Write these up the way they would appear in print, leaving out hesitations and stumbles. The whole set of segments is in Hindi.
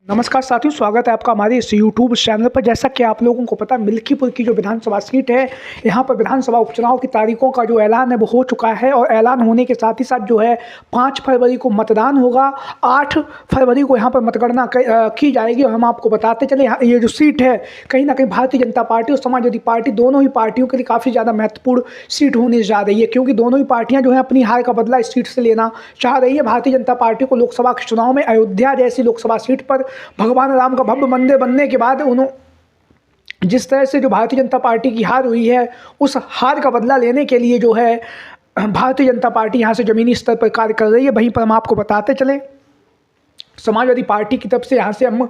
नमस्कार साथियों, स्वागत है आपका हमारे इस यूट्यूब चैनल पर। जैसा कि आप लोगों को पता है, मिल्कीपुर की जो विधानसभा सीट है, यहाँ पर विधानसभा उपचुनाव की तारीखों का जो ऐलान है वो हो चुका है। और ऐलान होने के साथ ही साथ जो है 5 फरवरी को मतदान होगा, 8 फरवरी को यहाँ पर मतगणना की जाएगी। और हम आपको बताते चले, ये जो सीट है कहीं ना कहीं भारतीय जनता पार्टी और समाजवादी पार्टी दोनों ही पार्टियों के लिए काफ़ी ज़्यादा महत्वपूर्ण सीट होने जा रही है, क्योंकि दोनों ही पार्टियाँ जो है अपनी हार का बदला इस सीट से लेना चाह रही है। भारतीय जनता पार्टी को लोकसभा के चुनाव में अयोध्या जैसी लोकसभा सीट पर भगवान राम का भव्य मंदिर बनने के बाद उन्होंने जिस तरह से जो भारतीय जनता पार्टी की हार हुई है, उस हार का बदला लेने के लिए जो है भारतीय जनता पार्टी यहाँ से जमीनी स्तर पर कार्य कर रही है। वहीं पर हम आपको बताते चले, समाजवादी पार्टी की तरफ से यहाँ से हम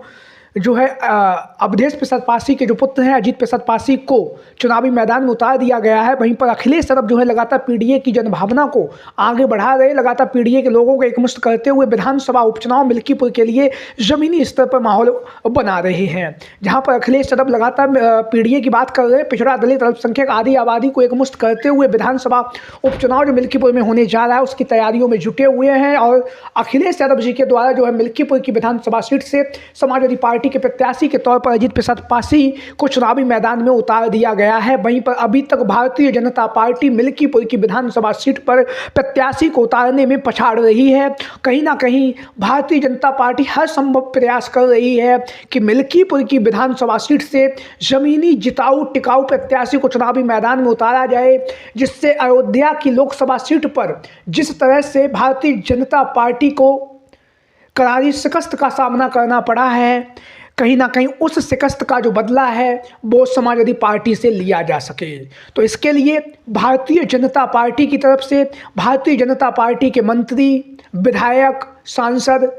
जो है अवधेश प्रसाद पासी के जो पुत्र हैं अजीत प्रसाद पासी को चुनावी मैदान में उतार दिया गया है। वहीं पर अखिलेश यादव जो है लगातार पीडीए की जनभावना को आगे बढ़ा रहे, लगातार पीडीए के लोगों को एकमुश्त करते हुए विधानसभा उपचुनाव मिल्कीपुर के लिए जमीनी स्तर पर माहौल बना रहे हैं। जहां पर अखिलेश यादव लगातार पीडीए की बात कर रहे हैं, पिछड़ा दलित अल्पसंख्यक आदि आबादी को एकमुश्त करते हुए विधानसभा उपचुनाव जो मिल्कीपुर में होने जा रहा है उसकी तैयारियों में जुटे हुए हैं। और अखिलेश यादव जी के द्वारा जो है मिल्कीपुर की विधानसभा सीट से समाजवादी पार्टी के प्रत्याशी के तौर पर अजीत प्रसाद पासी को चुनावी मैदान में उतार दिया गया है। वहीं पर अभी तक भारतीय जनता पार्टी मिल्कीपुर की विधानसभा सीट पर प्रत्याशी को उतारने में पछाड़ रही है। कहीं ना कहीं भारतीय जनता पार्टी हर संभव प्रयास कर रही है कि मिल्कीपुर की विधानसभा सीट से जमीनी जिताऊ टिकाऊ प्रत्याशी को चुनावी मैदान में उतारा जाए, जिससे अयोध्या की लोकसभा सीट पर जिस तरह से भारतीय जनता पार्टी को करारी शिकस्त का सामना करना पड़ा है, कहीं ना कहीं उस शिकस्त का जो बदला है वो समाजवादी पार्टी से लिया जा सके। तो इसके लिए भारतीय जनता पार्टी की तरफ से भारतीय जनता पार्टी के मंत्री, विधायक, सांसद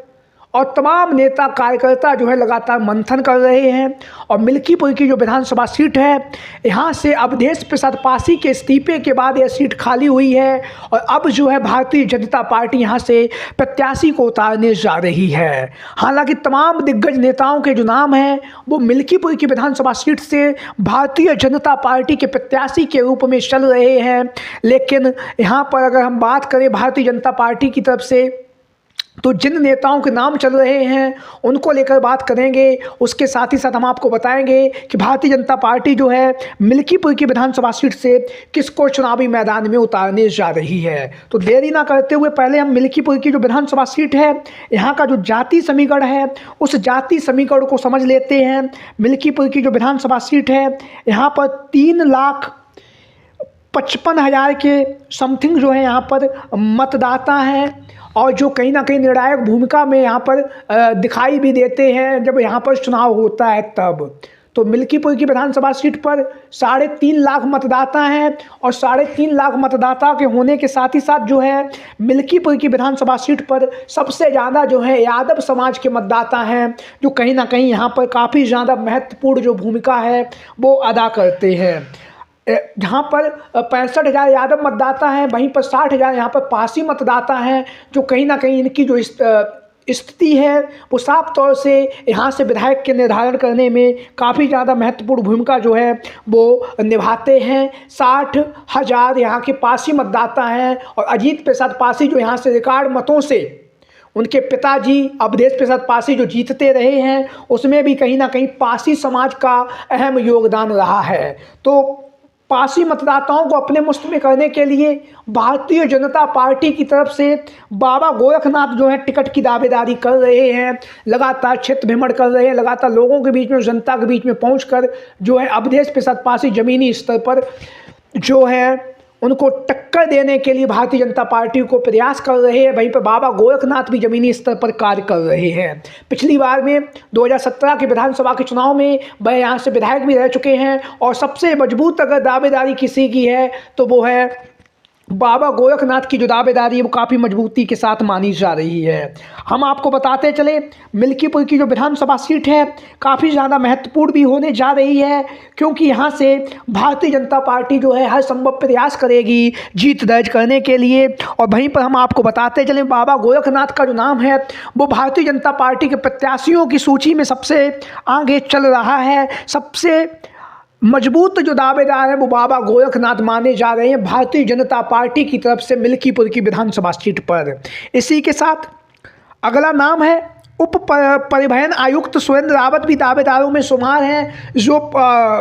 और तमाम नेता कार्यकर्ता जो है लगातार मंथन कर रहे हैं। और मिल्कीपुर की जो विधानसभा सीट है, यहाँ से अवधेश प्रसाद पासी के इस्तीफे के बाद यह सीट खाली हुई है और अब जो है भारतीय जनता पार्टी यहाँ से प्रत्याशी को उतारने जा रही है। हालांकि तमाम दिग्गज नेताओं के जो नाम हैं वो मिल्कीपुर की विधानसभा सीट से भारतीय जनता पार्टी के प्रत्याशी के रूप में चल रहे हैं, लेकिन यहाँ पर अगर हम बात करें भारतीय जनता पार्टी की तरफ से, तो जिन नेताओं के नाम चल रहे हैं उनको लेकर बात करेंगे। उसके साथ ही साथ हम आपको बताएंगे कि भारतीय जनता पार्टी जो है मिल्कीपुर की विधानसभा सीट से किसको चुनावी मैदान में उतारने जा रही है। तो देरी ना करते हुए पहले हम मिल्कीपुर की जो विधानसभा सीट है, यहाँ का जो जाति समीकरण है उस जाति समीकरण को समझ लेते हैं। मिल्कीपुर की जो विधानसभा सीट है, यहाँ पर 3,55,000 के समथिंग जो है यहाँ पर मतदाता हैं और जो कहीं ना कहीं निर्णायक भूमिका में यहाँ पर दिखाई भी देते हैं जब यहाँ पर चुनाव होता है तब। तो मिल्कीपुर की विधानसभा सीट पर 3.5 लाख मतदाता हैं और 3.5 लाख मतदाता के होने के साथ ही साथ जो है मिल्कीपुर की विधानसभा सीट पर सबसे ज़्यादा जो है यादव समाज के मतदाता हैं, जो कहीं ना कहीं यहाँ पर काफ़ी ज़्यादा महत्वपूर्ण जो भूमिका है वो अदा करते हैं। जहाँ पर 65,000 यादव मतदाता हैं, वहीं पर 60,000 यहाँ पर पासी मतदाता हैं, जो कहीं ना कहीं इनकी जो स्थिति है वो साफ तौर से यहाँ से विधायक के निर्धारण करने में काफ़ी ज़्यादा महत्वपूर्ण भूमिका जो है वो निभाते हैं। 60,000 यहाँ के पासी मतदाता हैं और अजीत प्रसाद पासी जो यहाँ से रिकॉर्ड मतों से उनके पिताजी अवधेश प्रसाद पासी जो जीतते रहे हैं, उसमें भी कहीं ना कहीं पासी समाज का अहम योगदान रहा है। तो पासी मतदाताओं को अपने मुश्त में करने के लिए भारतीय जनता पार्टी की तरफ से बाबा गोरखनाथ जो है टिकट की दावेदारी कर रहे हैं, लगातार क्षेत्र भ्रमण कर रहे हैं, लगातार लोगों के बीच में, जनता के बीच में पहुंचकर जो है अवधेश प्रसाद पासी जमीनी स्तर पर जो है उनको टक्कर देने के लिए भारतीय जनता पार्टी को प्रयास कर रहे हैं। वहीं पर बाबा गोरखनाथ भी जमीनी स्तर पर कार्य कर रहे हैं। पिछली बार में 2017 के विधानसभा के चुनाव में वह यहाँ से विधायक भी रह चुके हैं और सबसे मजबूत अगर दावेदारी किसी की है तो वो है बाबा गोरखनाथ की जो दावेदारी है वो काफ़ी मजबूती के साथ मानी जा रही है। हम आपको बताते चले, मिल्कीपुर की जो विधानसभा सीट है काफ़ी ज़्यादा महत्वपूर्ण भी होने जा रही है, क्योंकि यहाँ से भारतीय जनता पार्टी जो है हर संभव प्रयास करेगी जीत दर्ज करने के लिए। और वहीं पर हम आपको बताते चले, बाबा गोरखनाथ का जो नाम है वो भारतीय जनता पार्टी के प्रत्याशियों की सूची में सबसे आगे चल रहा है। सबसे मजबूत जो दावेदार है वो बाबा गोरखनाथ माने जा रहे हैं भारतीय जनता पार्टी की तरफ से मिल्कीपुर की विधानसभा सीट पर। इसी के साथ अगला नाम है उप परिवहन आयुक्त सुरेंद्र रावत भी दावेदारों में शुमार हैं, जो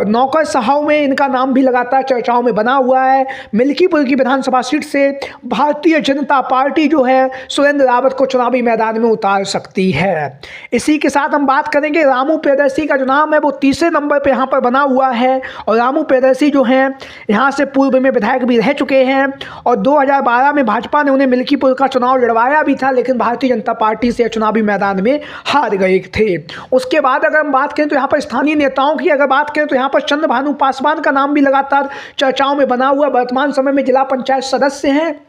नौकरशाहों में इनका नाम भी लगातार चर्चाओं में बना हुआ है। मिल्कीपुर की विधानसभा सीट से भारतीय जनता पार्टी जो है सुरेंद्र रावत को चुनावी मैदान में उतार सकती है। इसी के साथ हम बात करेंगे रामू प्रियदर्शी का जो नाम है वो तीसरे नंबर पर यहाँ पर बना हुआ है। और रामू प्रियदर्शी जो हैं यहाँ से पूर्व में विधायक भी रह चुके हैं और 2012 में भाजपा ने उन्हें मिल्कीपुर का चुनाव लड़वाया भी था, लेकिन भारतीय जनता पार्टी से चुनावी मैदान में हार गए थे। उसके बाद अगर हम बात करें तो यहाँ पर स्थानीय नेताओं की अगर बात करें तो यहाँ पर चंद्रभानु पासवान का नाम भी लगातार चर्चाओं में बना हुआ। वर्तमान समय में जिला पंचायत सदस्य हैं।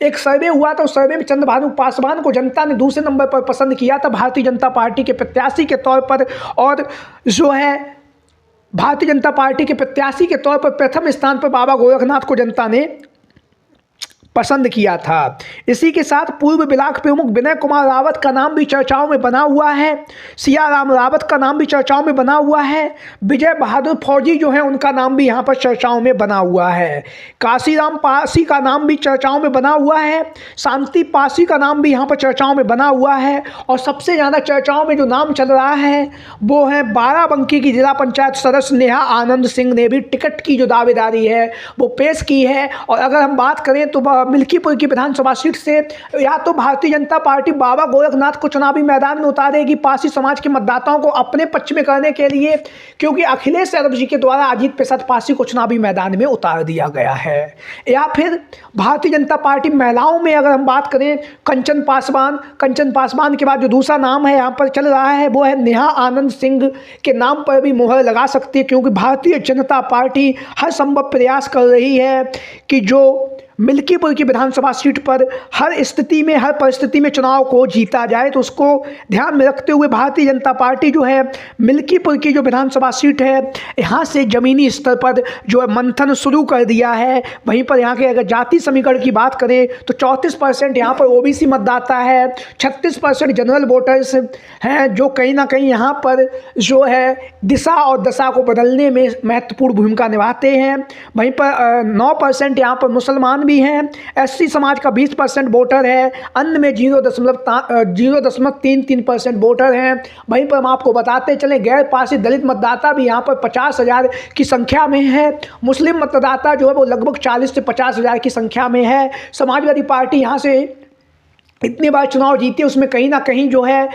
एक सर्वे हुआ था, उस सर्वे में चंद्रभानु पासवान को जनता ने दूसरे नंबर पर पसंद किया था भारतीय जनता पार्टी के प्रत्याशी के तौर पर, और जो है भारतीय जनता पार्टी के प्रत्याशी के तौर पर प्रथम स्थान पर बाबा गोरखनाथ को जनता ने पसंद किया था। इसी के साथ पूर्व ब्लॉक प्रमुख विनय कुमार रावत का नाम भी चर्चाओं में बना हुआ है। सिया राम रावत का नाम भी चर्चाओं में बना हुआ है। विजय बहादुर फौजी जो है उनका नाम भी यहाँ पर चर्चाओं में बना हुआ है। काशीराम पासी का नाम भी चर्चाओं में बना हुआ है। शांति पासी का नाम भी यहाँ पर चर्चाओं में बना हुआ है। और सबसे ज़्यादा चर्चाओं में जो नाम चल रहा है वो है बाराबंकी की जिला पंचायत सदस्य नेहा आनंद सिंह ने भी टिकट की जो दावेदारी है वो पेश की है। और अगर हम बात करें तो मिल्कीपुर की विधानसभा सीट से या तो भारतीय जनता पार्टी बाबा गोरखनाथ को चुनावी मैदान में उतारेगी पासी समाज के मतदाताओं को अपने पक्ष में करने के लिए, क्योंकि अखिलेश यादव जी के द्वारा अजीत प्रसाद पासी को चुनावी मैदान में उतार दिया गया है। या फिर भारतीय जनता पार्टी महिलाओं में अगर हम बात करें कंचन पासवान के बाद जो दूसरा नाम है यहाँ पर चल रहा है वो है नेहा आनंद सिंह के नाम पर भी मुहर लगा सकती है, क्योंकि भारतीय जनता पार्टी हर संभव प्रयास कर रही है कि जो मिल्कीपुर की विधानसभा सीट पर हर स्थिति में हर परिस्थिति में चुनाव को जीता जाए। तो उसको ध्यान में रखते हुए भारतीय जनता पार्टी जो है मिल्कीपुर की जो विधानसभा सीट है यहाँ से ज़मीनी स्तर पर जो है मंथन शुरू कर दिया है। वहीं पर यहाँ के अगर जाति समीकरण की बात करें तो 34% यहाँ पर ओबीसी मतदाता है, 36% जनरल वोटर्स हैं, जो कहीं ना कहीं यहाँ पर जो है दिशा और दशा को बदलने में महत्वपूर्ण भूमिका निभाते हैं। वहीं पर 9% यहाँ पर मुसलमान भी हैं। एससी समाज का 20% वोटर है। अन्य में 0.33% वोटर हैं। वहीं पर हम आपको बताते चलें गैर पासी दलित मतदाता भी यहाँ पर 50,000 की संख्या में है। मुस्लिम मतदाता जो है वो लगभग 40 से 50,000 की संख्या में है। समाजवादी पार्टी यहाँ से इतनी बार चुनाव जीती है, उसमें कहीं ना कहीं जो है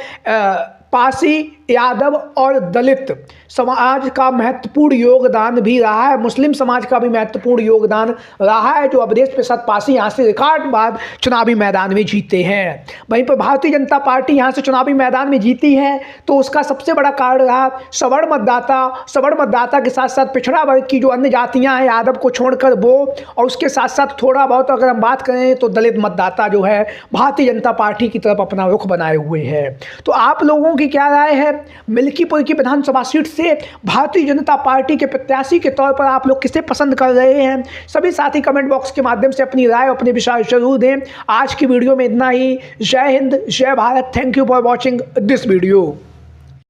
पासी, यादव और दलित समाज का महत्वपूर्ण योगदान भी रहा है। मुस्लिम समाज का भी महत्वपूर्ण योगदान रहा है, जो अवधेश प्रसाद पासी यहाँ से रिकॉर्ड बाद चुनावी मैदान में जीते हैं। वहीं पर भारतीय जनता पार्टी यहाँ से चुनावी मैदान में जीती है तो उसका सबसे बड़ा कारण रहा सवर्ण मतदाता के साथ साथ पिछड़ा वर्ग की जो अन्य जातियाँ हैं यादव को छोड़कर वो, और उसके साथ साथ थोड़ा बहुत अगर हम बात करें तो दलित मतदाता जो है भारतीय जनता पार्टी की तरफ अपना रुख बनाए हुए है। तो आप लोगों की क्या राय है? मिल्कीपुर की विधानसभा सीट से भारतीय जनता पार्टी के प्रत्याशी के तौर पर आप लोग किसे पसंद कर रहे हैं? सभी साथी कमेंट बॉक्स के माध्यम से अपनी राय अपने विचार जरूर दें। आज की वीडियो में इतना ही। जय हिंद, जय Bharat. Thank you for watching this video.